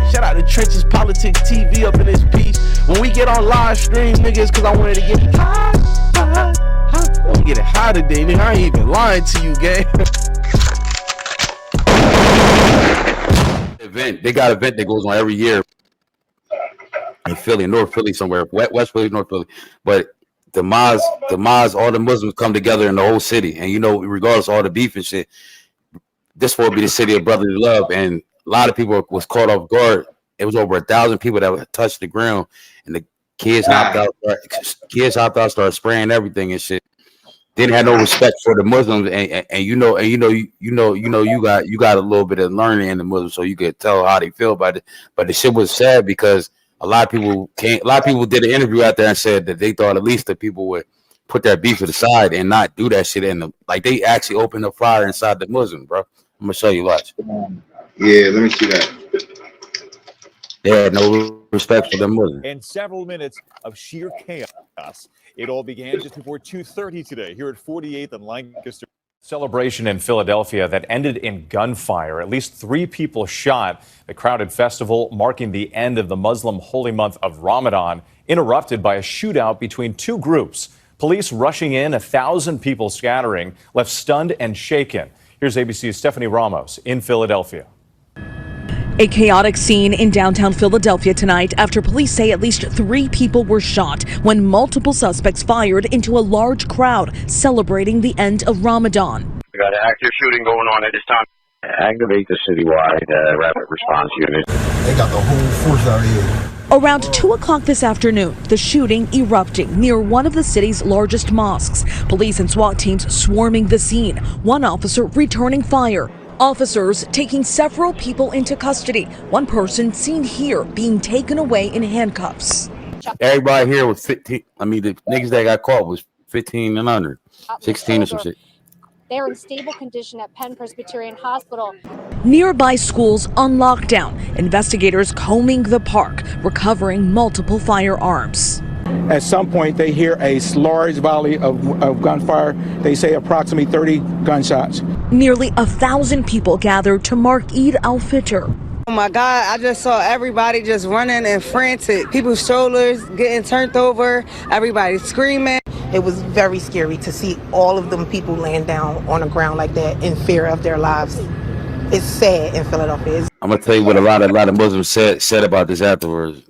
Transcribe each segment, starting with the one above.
Shout out to Trenches Politics TV up in this piece. When we get on live stream, niggas, because I wanted to get high. I'm gonna get it high today, nigga. I ain't even lying to you, gang. They got an event that goes on every year in Philly, North Philly somewhere, West Philly, North Philly. But the Maz, all the Muslims come together in the whole city. And, you know, regardless of all the beef and shit, this will be the city of brotherly love. And a lot of people was caught off guard. It was over 1,000 people that touched the ground, and the kids hopped out, started spraying everything and shit. Didn't have no respect for the Muslims, and you got a little bit of learning in the Muslims, so you could tell how they feel about it. But the shit was sad because a lot of people did an interview out there and said that they thought at least the people would put that beef to the side and not do that shit in them. Like they actually opened a fire inside the Muslim, bro. I'm gonna show you, watch. Yeah, let me see that. They had no respect for the Muslims. And several minutes of sheer chaos. It all began just before 2:30 today here at 48th and Lancaster. Celebration in Philadelphia that ended in gunfire. At least 3 people shot. The crowded festival marking the end of the Muslim holy month of Ramadan, interrupted by a shootout between 2 groups. Police rushing in, 1,000 people scattering, left stunned and shaken. Here's ABC's Stephanie Ramos in Philadelphia. A chaotic scene in downtown Philadelphia tonight after police say at least 3 people were shot when multiple suspects fired into a large crowd celebrating the end of Ramadan. We got an active shooting going on at this time. Activate the citywide rapid response unit. They got the whole force out here. Around 2 o'clock this afternoon, the shooting erupting near one of the city's largest mosques. Police and SWAT teams swarming the scene. One officer returning fire. Officers taking several people into custody. One person seen here being taken away in handcuffs. Everybody here was 15. I mean, the niggas that got caught was 15 and under, 16 or some shit. They're in stable condition at Penn Presbyterian Hospital. Nearby schools on lockdown. Investigators combing the park, recovering multiple firearms. At some point, they hear a large volley of gunfire. They say approximately 30 gunshots. Nearly 1,000 people gathered to mark Eid al-Fitr. Oh my God, I just saw everybody just running and frantic. People's shoulders getting turned over, everybody screaming. It was very scary to see all of them people laying down on the ground like that in fear of their lives. It's sad in Philadelphia. I'm gonna tell you what a lot of Muslims said about this afterwards.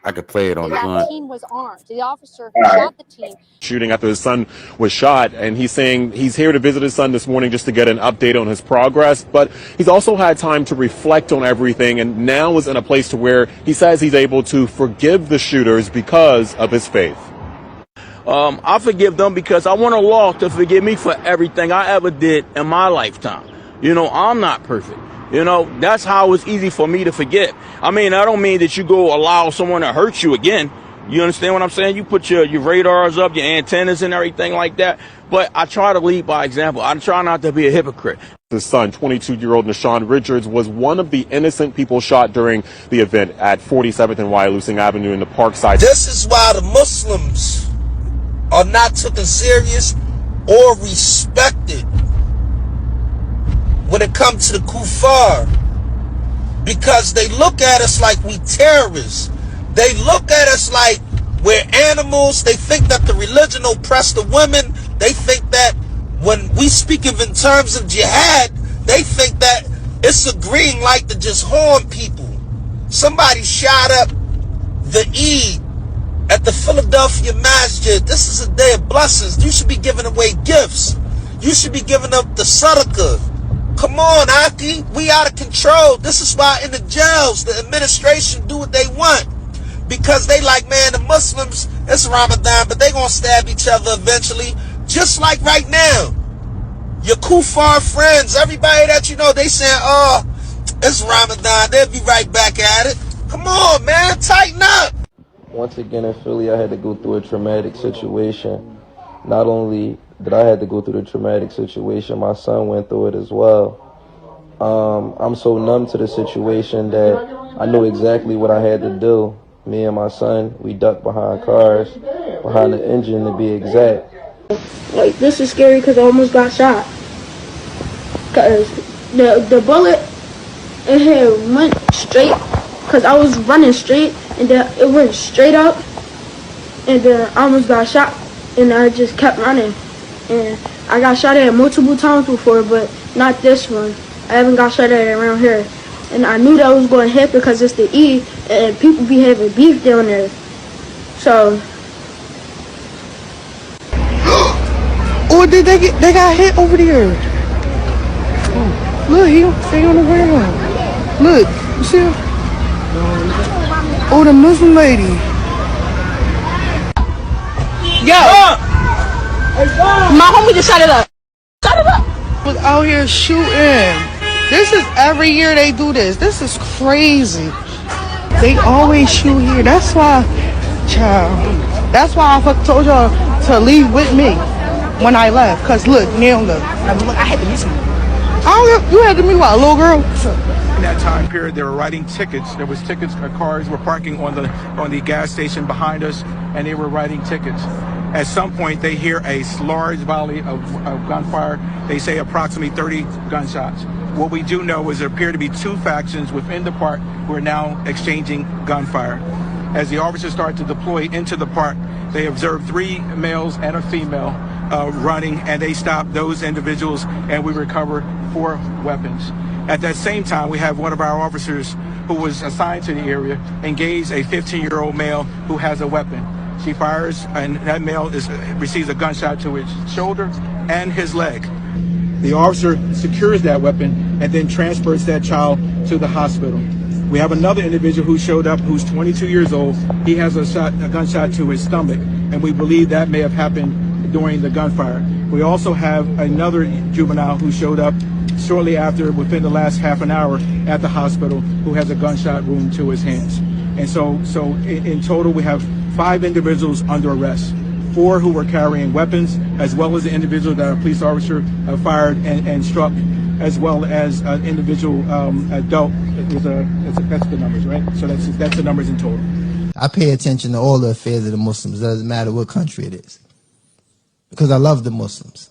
I could play it on the line. That team was armed. The officer who shot the team. Shooting after his son was shot, and he's saying he's here to visit his son this morning just to get an update on his progress, but he's also had time to reflect on everything and now is in a place to where he says he's able to forgive the shooters because of his faith. I forgive them because I want Allah to forgive me for everything I ever did in my lifetime. You know, I'm not perfect. You know, that's how it's easy for me to forget. I mean, I don't mean that you go allow someone to hurt you again. You understand what I'm saying? You put your radars up, your antennas and everything like that. But I try to lead by example. I try not to be a hypocrite. His son, 22-year-old Nashawn Richards, was one of the innocent people shot during the event at 47th and Wyalusing Avenue in the Parkside. This is why the Muslims are not taken serious or respected when it comes to the kuffar, because they look at us like we terrorists. They look at us like we're animals. They think that the religion oppressed the women. They think that when we speak of in terms of jihad, they think that it's a green light to just harm people. Somebody shot up the Eid at the Philadelphia Masjid. This is a day of blessings. You should be giving away gifts. You should be giving up the sadaqah. Come on, Aki, we out of control. This is why in the jails, the administration do what they want. Because they like, man, the Muslims, it's Ramadan, but they gonna stab each other eventually. Just like right now. Your Kufar friends, everybody that you know, they saying, oh, it's Ramadan. They'll be right back at it. Come on, man. Tighten up. Once again in Philly, I had to go through a traumatic situation. Not only did I have to go through the traumatic situation, my son went through it as well. I'm so numb to the situation that I knew exactly what I had to do. Me and my son, we ducked behind cars, behind the engine to be exact. Like, this is scary because I almost got shot. Because the bullet, it had went straight, because I was running straight, and then it went straight up, and then I almost got shot, and I just kept running. And I got shot at multiple times before, but not this one. I haven't got shot at around here. And I knew that was going to hit because it's the E, and people be having beef down there. So... Or did they got hit over there? Oh, look, they on the ground. Look, you see her? Oh, the Muslim lady. Yo! My homie just shot it up. Shut it up! Was out here shooting. This is every year they do this. This is crazy. They always shoot here. That's why, child. That's why I told y'all to leave with me when I left. Cause look, now look. I had to meet someone. You had to meet what, a little girl? In that time period, they were writing tickets. There was tickets. Cars were parking on the gas station behind us, and they were writing tickets. At some point, they hear a large volley of gunfire. They say approximately 30 gunshots. What we do know is there appear to be two factions within the park who are now exchanging gunfire. As the officers start to deploy into the park, they observe 3 males and a female running, and they stop those individuals, and we recover 4 weapons. At that same time, we have one of our officers who was assigned to the area engage a 15-year-old male who has a weapon. She fires, and that male receives a gunshot to his shoulder and his leg. The officer secures that weapon and then transfers that child to the hospital. We have another individual who showed up who's 22 years old. He has a gunshot to his stomach, and we believe that may have happened during the gunfire. We also have another juvenile who showed up shortly after, within the last half an hour, at the hospital, who has a gunshot wound to his hands. And so in total, we have 5 individuals under arrest, 4 who were carrying weapons, as well as the individual that a police officer fired and struck, as well as an individual adult. That's the numbers, right? So that's the numbers in total. I pay attention to all the affairs of the Muslims. It doesn't matter what country it is, because I love the Muslims.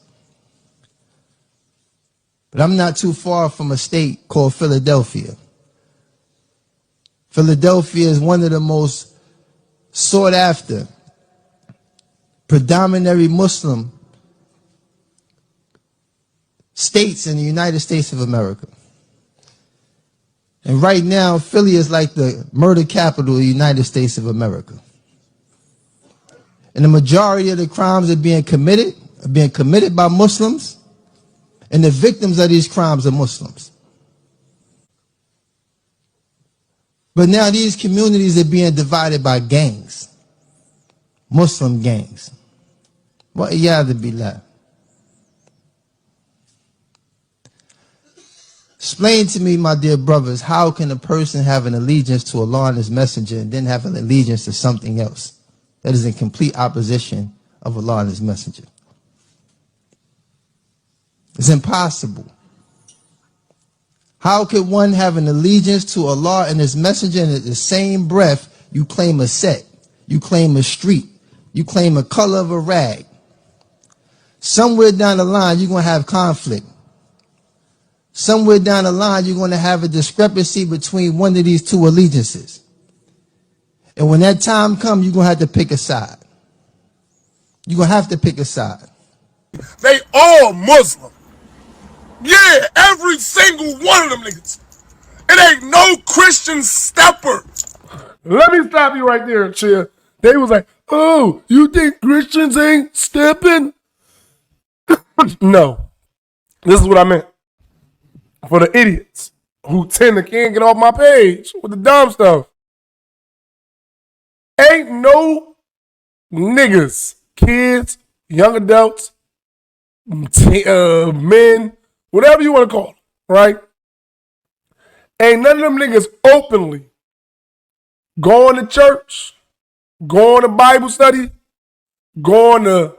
But I'm not too far from a state called Philadelphia. Philadelphia is one of the most sought after, predominantly Muslim states in the United States of America. And right now, Philly is like the murder capital of the United States of America. And the majority of the crimes are being committed by Muslims, and the victims of these crimes are Muslims. But now these communities are being divided by gangs, Muslim gangs. What iyadha billah. Explain to me, my dear brothers, how can a person have an allegiance to Allah and His Messenger and then have an allegiance to something else that is in complete opposition of Allah and His Messenger? It's impossible. How could one have an allegiance to Allah and His Messenger and at the same breath you claim a sect, you claim a street, you claim a color of a rag? Somewhere down the line you're going to have conflict. Somewhere down the line you're going to have a discrepancy between one of these two allegiances. And when that time comes, you're going to have to pick a side. You're going to have to pick a side. They all Muslim. Yeah, every single one of them niggas. It ain't no Christian stepper. Let me stop you right there, Chia. They was like, oh, you think Christians ain't stepping? No. This is what I meant. For the idiots who can't get off my page with the dumb stuff. Ain't no niggas, kids, young adults, men, whatever you want to call them, right? Ain't none of them niggas openly going to church, going to Bible study, going to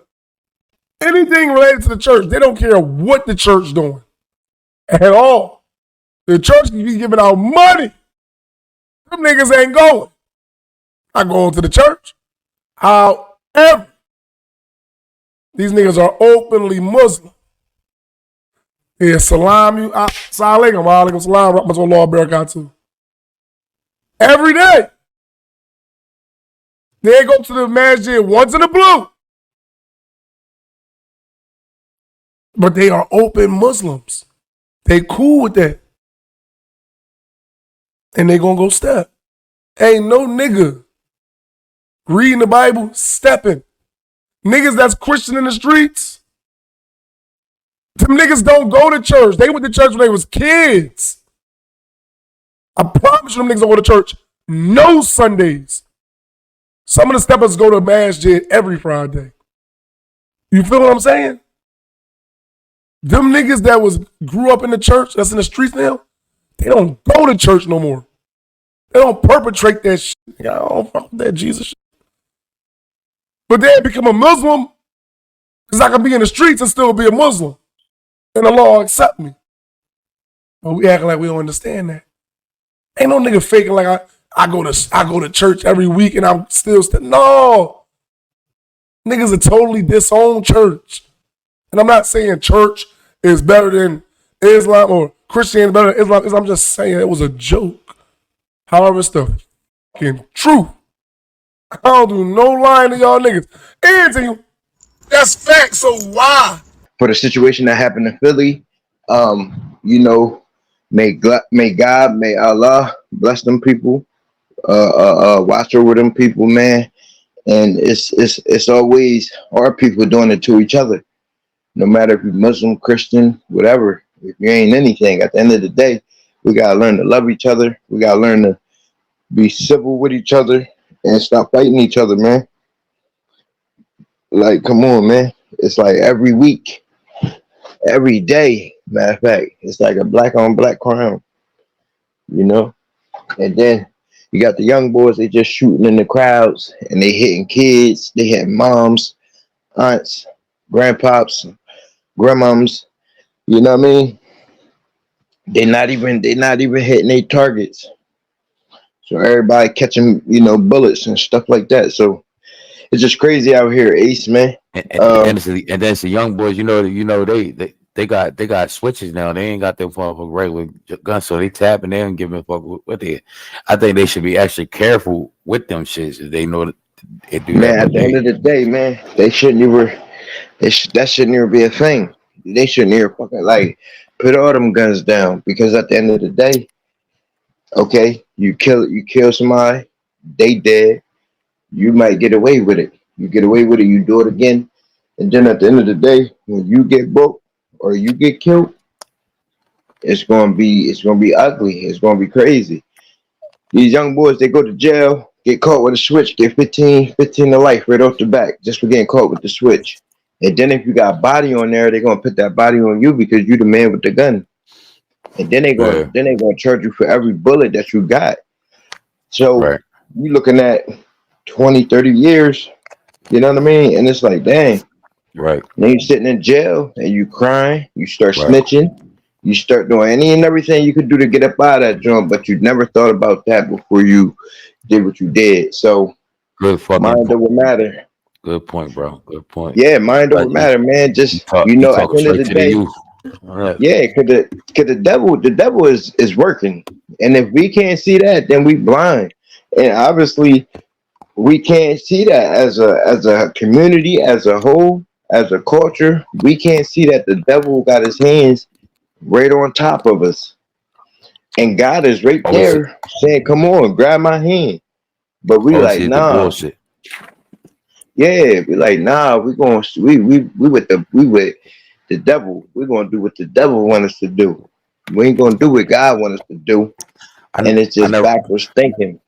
anything related to the church. They don't care what the church doing at all. The church can be giving out money. Them niggas ain't going. Not going to the church. However, these niggas are openly Muslim. Yeah, salam you. Assalamu alaikum, salam, rahmatullah, barakatuh. Every day. They go to the masjid once in a blue. But they are open Muslims. They cool with that. And they gonna go step. Ain't no nigga reading the Bible, stepping. Niggas that's Christian in the streets, them niggas don't go to church. They went to church when they was kids. I promise you them niggas don't go to church no Sundays. Some of the steppers go to masjid every Friday. You feel what I'm saying? Them niggas that grew up in the church, that's in the streets now, they don't go to church no more. They don't perpetrate that shit. I don't fuck with that Jesus shit. But they become a Muslim because I can be in the streets and still be a Muslim. And the law accept me. But we acting like we don't understand that. Ain't no nigga faking like I go to church every week and I'm still no. Niggas are totally disown church. And I'm not saying church is better than Islam or Christianity better than Islam. I'm just saying it was a joke. However, it's the fucking truth. I don't do no lying to y'all niggas. And to you, that's fact, so why? For the situation that happened in Philly, you know, may God, may Allah bless them people, watch over them people, man. And it's always our people doing it to each other. No matter if you're Muslim, Christian, whatever, if you ain't anything, at the end of the day, we gotta learn to love each other. We gotta learn to be civil with each other and stop fighting each other, man. Like, come on, man. It's like every week, every day, matter of fact, it's like a black on black crime, you know? And then you got the young boys, they just shooting in the crowds and they hitting kids, they hitting moms, aunts, grandpops, grandmoms, you know what I mean? They're not even hitting their targets. So everybody catching, you know, bullets and stuff like that. So it's just crazy out here, Ace, man. And then it's the young boys, you know, they got switches now. They ain't got them regular guns, so they tapping there and giving a fuck what they. I think they should be actually careful with them shits. If they know that they do man, that. at the end of the day, man, they shouldn't even. That shouldn't even be a thing. They shouldn't even fucking like put all them guns down because at the end of the day, okay, you kill somebody, they dead. You might get away with it. You get away with it, you do it again, and then at the end of the day, when you get booked or you get killed, it's gonna be ugly. It's gonna be crazy. These young boys, they go to jail, get caught with a switch, get 15 to life right off the back just for getting caught with the switch. And then if you got body on there, they're gonna put that body on you because you the man with the gun. And then they're gonna charge you for every bullet that you got. So you looking at 20, 30 years, you know what I mean? And it's like, dang. Right. Then you're sitting in jail and you crying, you start snitching, you start doing any and everything you could do to get up out of that joint, but you never thought about that before you did what you did. So mind over matter. Good point, bro. Good point. Yeah, mind over matter, man. Just you know, at the end of the day, yeah, cause the devil is working, and if we can't see that, then we blind. And obviously, we can't see that as a community, as a whole, as a culture. We can't see that the devil got his hands right on top of us, and God is right there saying, "Come on, grab my hand." But we like, nah. Yeah, we like, nah. We with the devil. We're gonna do what the devil wants us to do. We ain't gonna do what God wants us to do. And it's just backwards thinking.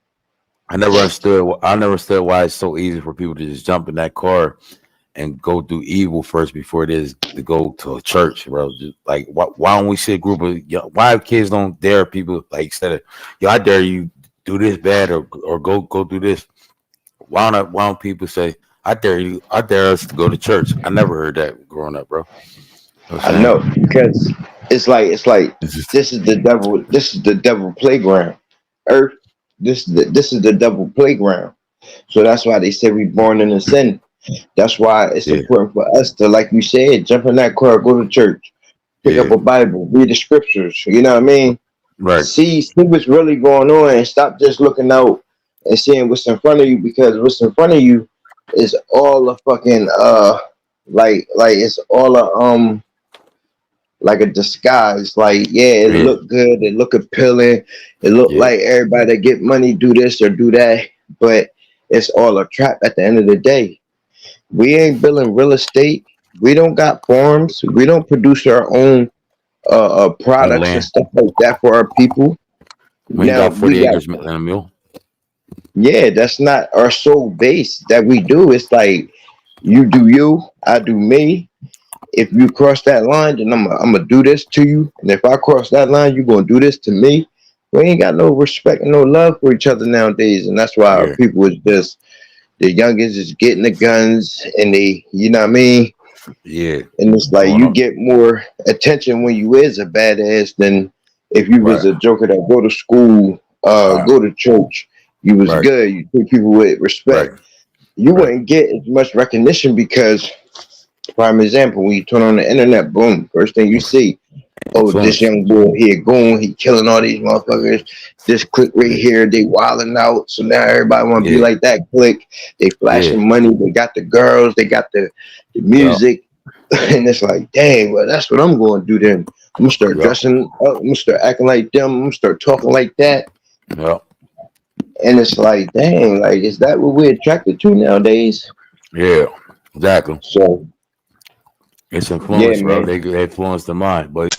I never understood why it's so easy for people to just jump in that car and go do evil first before it is to go to a church, bro. Just like why don't we see a group of why kids don't dare people like instead of I dare you do this bad or go do this. Why don't people say I dare us to go to church? I never heard that growing up, bro. You know what I I'm know because it's like saying? this is the devil playground. Earth, this is the devil playground. So that's why they say we born in a sin. That's why it's Yeah, important for us to, like you said, jump in that car, go to church, pick up yeah, a Bible, read the scriptures. You know what I mean? right. See what's really going on, and stop just looking out and seeing what's in front of you, because what's in front of you is all a fucking like it's all a like a disguise. Like, yeah, it Yeah, look good, it look appealing, it look yeah, like everybody that get money do this or do that, but it's all a trap at the end of the day. We ain't building real estate. We don't got farms. We don't produce our own on products and land. stuff like that for our people. We ain't Now got we 40 got, acres and a mule. yeah, that's not our sole base that we do. It's like you do you, I do me. If you cross that line, then I'm gonna do this to you. And if I cross that line, you're gonna do this to me. We ain't got no respect and no love for each other nowadays. And that's why our Yeah, people is just the youngest is getting the guns and they, you know what I mean? yeah. And it's like Growing you up, get more attention when you is a badass than if you was right, a joker that go to school, right, go to church. You was right, good. You treat people with right, respect. You right. wouldn't get as much recognition because, prime example, when you turn on the internet, boom, first thing you see, oh, this Influence. young boy here going, he killing all these motherfuckers. This clique right Yeah, here, they wilding out. So now everybody want to be yeah, like that clique. They yeah, flashing money. They got the girls. They got the yeah, music. And it's like, dang, well, that's what I'm going to do then. I'm going to start yeah, dressing up. I'm going to start acting like them. I'm going to start talking like that. yeah, And it's like, dang, like, is that what we're attracted to nowadays? yeah. Exactly. So, It's yeah, influence, bro. man. They influence the mind, but